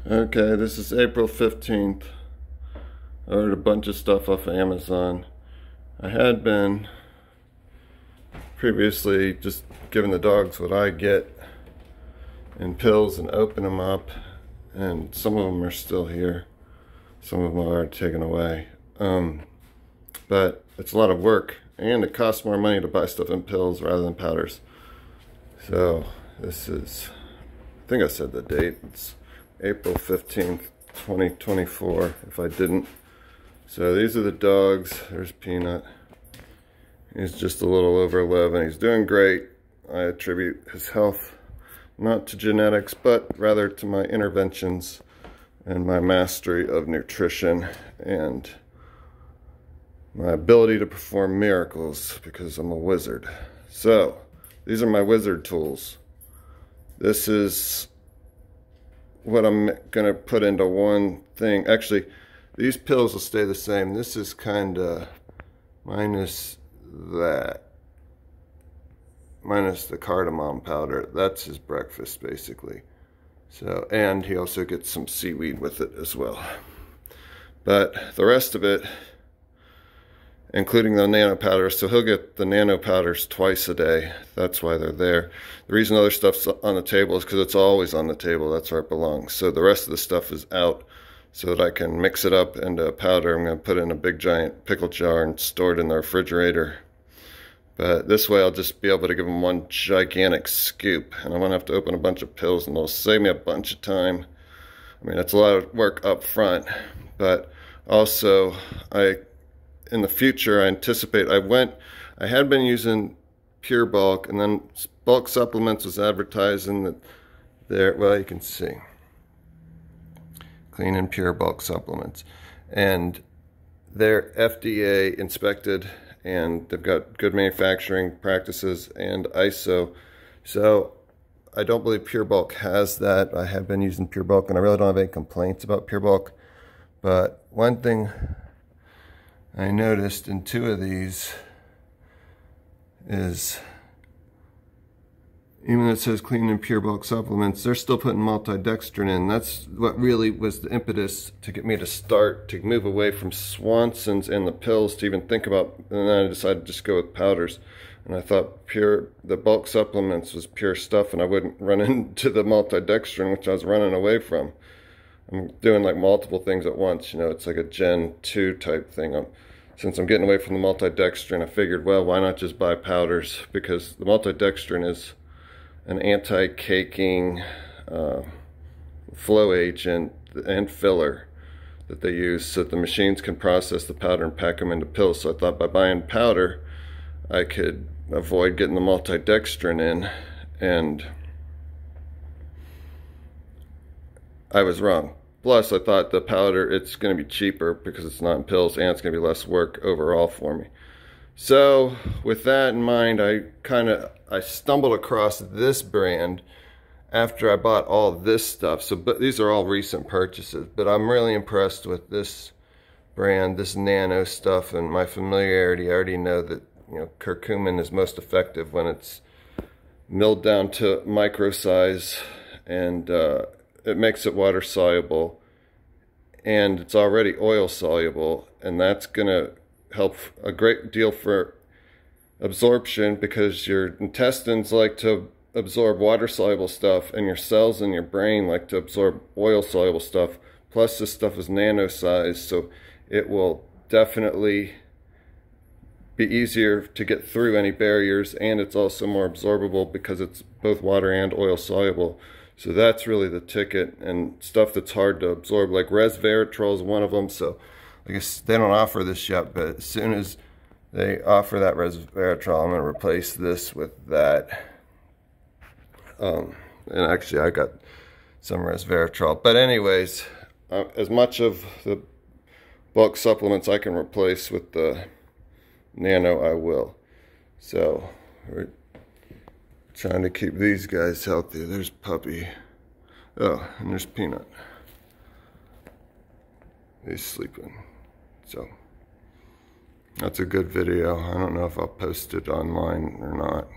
Okay, this is April 15th. I ordered a bunch of stuff off of Amazon. I had been previously just giving the dogs what I get in pills and open them up, and some of them are still here. Some of them are already taken away. But it's a lot of work, and it costs more money to buy stuff in pills rather than powders. So this is, I think I said the date, it's April 15th, 2024, if I didn't. So these are the dogs. There's Peanut. He's just a little over 11. He's doing great. I attribute his health not to genetics, but rather to my interventions and my mastery of nutrition and my ability to perform miracles, because I'm a wizard. So these are my wizard tools. This is what I'm gonna put into one thing. Actually, these pills will stay the same. This is kind of minus that, minus the cardamom powder. That's his breakfast basically. So, and he also gets some seaweed with it as well. But the rest of it, including the nano powders, so he'll get the nano powders twice a day. That's why they're there. The reason other stuff's on the table is because it's always on the table. That's where it belongs. So the rest of the stuff is out so that I can mix it up into a powder. I'm going to put it in a big giant pickle jar and store it in the refrigerator. But this way I'll just be able to give him one gigantic scoop, and I won't have to open a bunch of pills, and it'll save me a bunch of time. I mean, it's a lot of work up front, but also in the future, I anticipate, I had been using Pure Bulk, and then Bulk Supplements was advertising that there, well, you can see, Clean and Pure Bulk Supplements, and they're FDA inspected, and they've got good manufacturing practices and ISO. So I don't believe Pure Bulk has that. I have been using Pure Bulk, and I really don't have any complaints about Pure Bulk. But one thing I noticed in two of these is, even though it says Clean and Pure Bulk Supplements, they're still putting maltodextrin in. That's what really was the impetus to get me to start to move away from Swanson's and the pills to even think about, and then I decided to just go with powders. And I thought the bulk supplements was pure stuff, and I wouldn't run into the maltodextrin, which I was running away from. I'm doing like multiple things at once, you know, it's like a Gen 2 type thing. Since I'm getting away from the maltodextrin, I figured, well, why not just buy powders? Because the maltodextrin is an anti-caking flow agent and filler that they use so that the machines can process the powder and pack them into pills. So I thought by buying powder, I could avoid getting the maltodextrin in, and I was wrong. Plus, I thought the powder, it's going to be cheaper because it's not in pills, and it's going to be less work overall for me. So, with that in mind, I stumbled across this brand after I bought all this stuff. So, but these are all recent purchases. But I'm really impressed with this brand, this nano stuff, and my familiarity. I already know that, you know, curcumin is most effective when it's milled down to micro size, and it makes it water soluble, and it's already oil soluble, and that's gonna help a great deal for absorption, because your intestines like to absorb water soluble stuff, and your cells in your brain like to absorb oil soluble stuff. Plus, this stuff is nano size, so it will definitely be easier to get through any barriers, and it's also more absorbable because it's both water and oil soluble. So that's really the ticket, and stuff that's hard to absorb, like resveratrol is one of them. So I guess they don't offer this yet, but as soon as they offer that resveratrol, I'm going to replace this with that. And actually I got some resveratrol. But anyways, as much of the bulk supplements I can replace with the nano, I will. So we're trying to keep these guys healthy. There's Puppy. Oh, and there's Peanut. He's sleeping. So that's a good video. I don't know if I'll post it online or not.